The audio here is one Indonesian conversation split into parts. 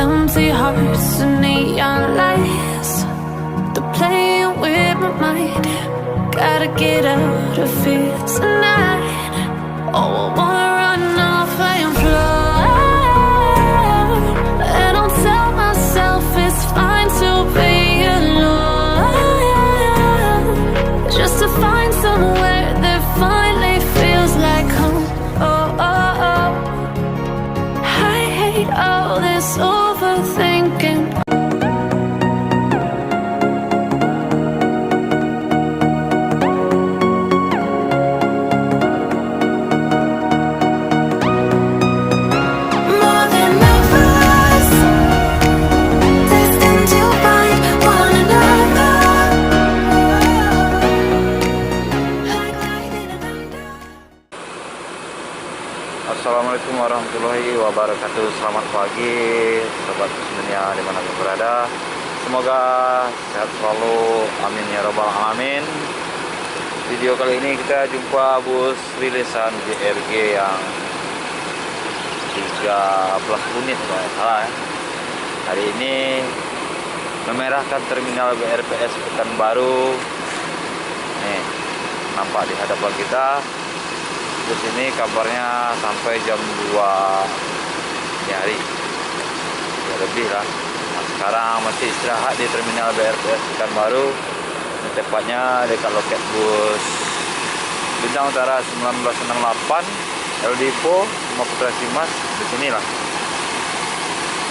empty hearts and neon lights. They're playing with my mind. Gotta get out of here tonight. Oh, I wanna run off and fly. And I'll tell myself it's fine to be alone, just to find somewhere that finally feels like home. Oh, oh, oh. I hate all this overthinking. More than lovers, destined to find one another. Like lightning and thunder. Assalamualaikum warahmatullahi wabarakatuh. Selamat pagi sobat semuanya dimanapun berada. Semoga sehat selalu, amin ya rabbal alamin. Video kali ini kita jumpa bus rilisan JRG yang 13 unit kalau nggak salah ya. Hari ini memerahkan terminal BRPS Pekanbaru. Nih, nampak di hadapan kita. Bus ini kabarnya sampai jam 2 dini hari ya, lebih lah. Nah, sekarang masih istirahat di terminal BRPS Pekanbaru, tepatnya dekat loket bus Bintang Utara 1968 El Dipo sama Putra Simas di sinilah.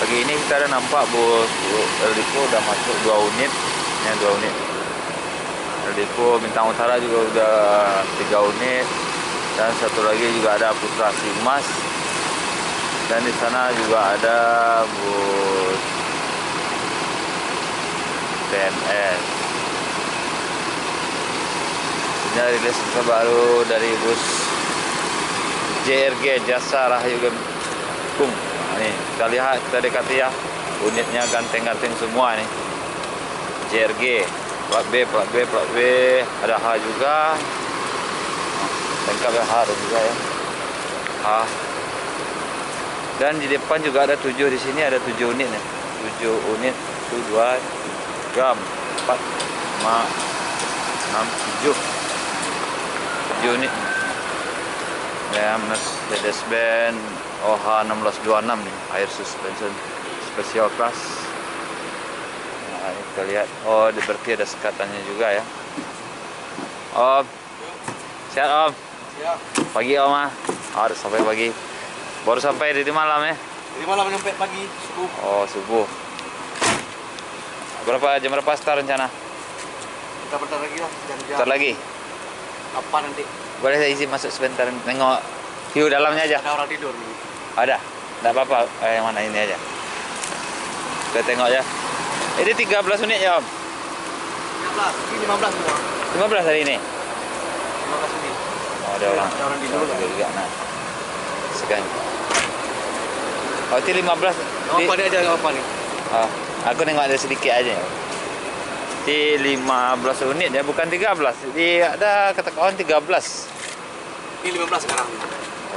Pagi ini kita ada nampak bus El Dipo udah masuk 2 unit ya, 2 unit. El Dipo Bintang Utara juga udah 3 unit. Dan satu lagi juga ada Putra Simas, dan di sana juga ada bus TNS. Ini rilis terbaru dari bus JRG Jasa Rahayu Gempung. Nah, ini kita lihat, kita dekati ya, unitnya ganteng-ganteng semua nih. JRG, plat B, plat B, plat B, ada H juga. Lengkap ya, ada juga ya. Dan di depan juga ada 7, di sini ada 7 unit ya. 7 unit, 1, 2, 3, 4, 5, 6, 7. 7 unit. Ya, Mercedes-Benz OH 1626 nih, air suspension special class. Nah, ini kita lihat. Oh, berarti ada sekatannya juga ya. Om, sehat Om? Ya, Pagi Om ah. Harus sampai pagi. Baru sampai di malam ya? di malam nyampe pagi, subuh. Oh, subuh. Jam berapa start rencana? Kita bentar lagi lah, jam-jam. Start lagi? Apa nanti? Boleh saya izin masuk sebentar, nengok view dalamnya aja? Ada orang tidur nih. Ada? Nggak apa-apa, yang mana ini aja. Kita tengok ya. Ini 13 unit ya Om? 15, ini 15 semua. 15 hari ini? 15 ini. Oh, ada orang tidur juga. Nah, sekian. Oh, itu 15. Apa dia aja, apa nih? Oh, aku nengok ada sedikit aja. Di 15 unit ya, bukan 13. Di ada kata kawan 13. Ini 15 sekarang.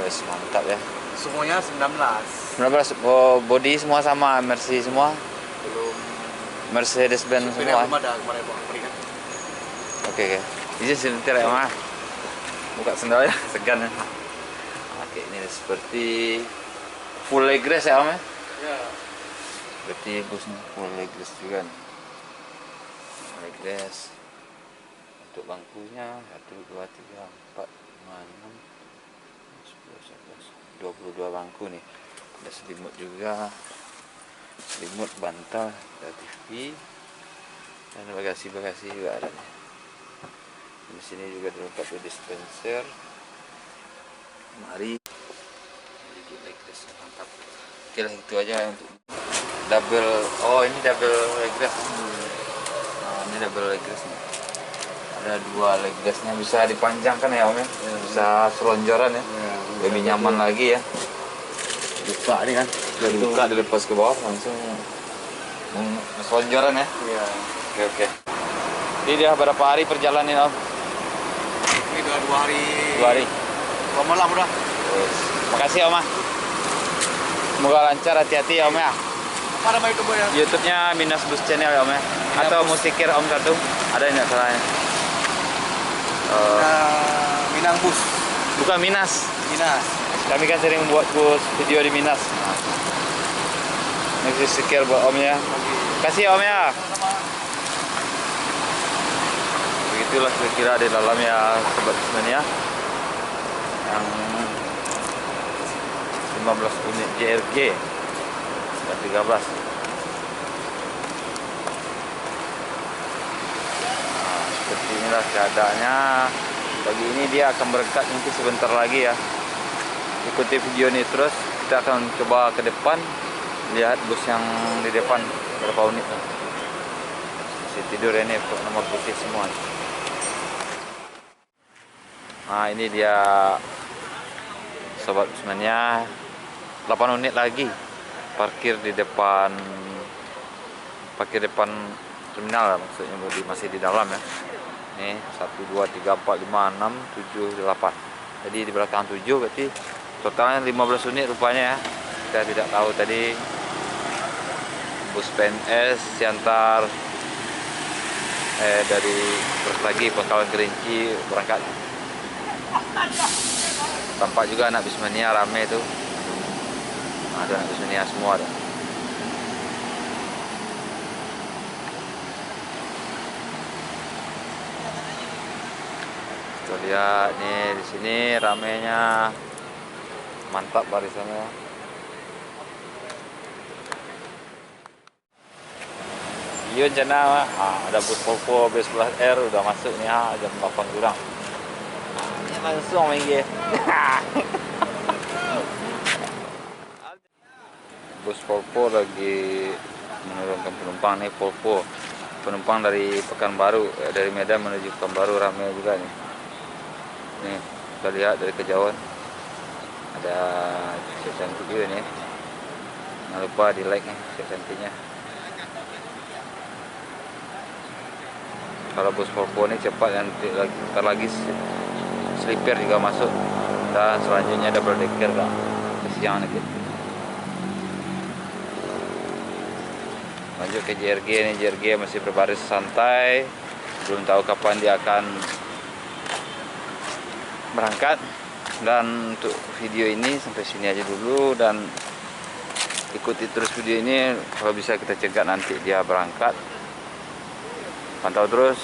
Oh, mantap ya. Semuanya 19. 19. Oh, body semua sama, Mercy semua. Belum. Mercedes-Benz Supirnya semua. belum ada kemarin bawa peringat. Oke. Izin sebentar ya, Mas. Buka sendalnya, segan ya. Oke, ini seperti full leg rest ya, Om ya. Ya. Berarti busnya full leg rest juga nih. Leg rest. Untuk bangkunya 1, 2, 3, 4, 5, 6, 10, 11, 22 bangku nih. Ada selimut juga. Selimut, bantal, ada TV. Dan bagasi-bagasi juga ada nih. Di sini juga dilengkapi dispenser, lemari, leg rest mantap. Oke lah, itu aja untuk double. Oh, ini double leg rest. Nah, ini double leg rest nih. Ada 2 leg restnya, bisa dipanjangkan ya Om ya, bisa selonjoran ya, lebih nyaman lagi ya. Buka nih kan, dibuka dilepas ke bawah langsung selonjoran ya. Iya. Oke. Ini dia berapa hari perjalanan Om? Ini udah 2 hari. 2 hari. 2 malam udah. Makasih Om. Semoga lancar, hati-hati ya Om ya. Apa nama YouTube ya? YouTube-nya Minas Bus Channel ya Om ya? Atau Musikir Om satu? Ada nggak salahnya? Minang Bus. Bukan Minas. Minas. Kami kan sering buat bus video di Minas. Ini Musikir buat Om ya. Kasih Om ya. Begitulah kira-kira di dalamnya sobat sebenarnya. Yang 15 unit JRG dan 13. Seperti inilah keadaannya. Pagi ini dia akan berangkat nanti sebentar lagi ya. Ikuti video ini terus. Kita akan coba ke depan, lihat bus yang di depan berapa unit. Masih tidur ini nomor putih semua. Nah ini dia sobat sebenarnya 8 unit lagi parkir depan terminal maksudnya masih di dalam ya. Nih 1 2 3 4 5 6 7 8. Jadi di belakang 7 berarti totalnya 15 unit rupanya ya. Kita tidak tahu tadi bus PNS Siantar dari terus lagi Pangkalan Kerinci berangkat. Tampak juga anak Bismania rame itu. Ada anak Bismania semua ada. Kita lihat nih di sini ramenya mantap barisannya. Iya jana ada bus Volvo B11R udah masuk nih jam 8 kurang. Langsung lagi. Bus Volvo lagi menurunkan penumpang nih. Volvo penumpang dari Pekanbaru, dari Medan menuju Pekanbaru ramai juga nih. Nih kita lihat dari kejauhan ada cewek cantik juga nih. Jangan lupa di like nih cewek cantiknya. Kalau bus Volvo ini cepat dan ntar lagi sleeper juga masuk dan selanjutnya double decker kak. Kesiangan dikit. Lanjut ke JRG ini. JRG masih berbaris santai, belum tahu kapan dia akan berangkat. Dan untuk video ini sampai sini aja dulu, dan ikuti terus video ini. Kalau bisa kita cegah nanti dia berangkat. Pantau terus.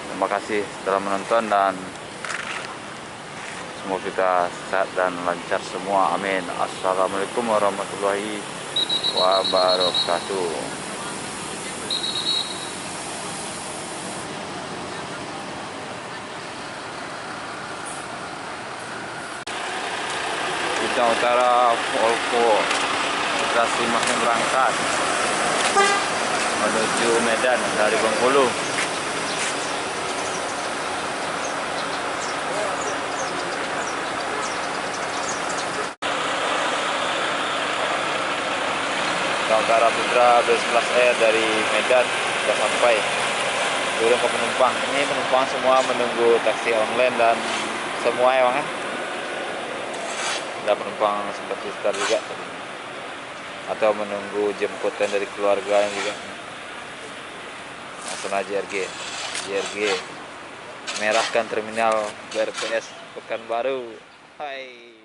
Terima kasih telah menonton dan semoga kita sehat dan lancar semua. Amin. Assalamualaikum warahmatullahi wabarakatuh. Bintang Utara Volvo operasi makin berangkat menuju Medan dari Bengkulu. Utara Putra B11R dari Medan sudah sampai. Turun ke penumpang. Ini penumpang semua menunggu taksi online dan semua ya bang ya. Ada penumpang sempat disetar juga tadi. Atau menunggu jemputan dari keluarga yang juga. Langsung aja JRG merahkan terminal BRPS Pekanbaru. Hai.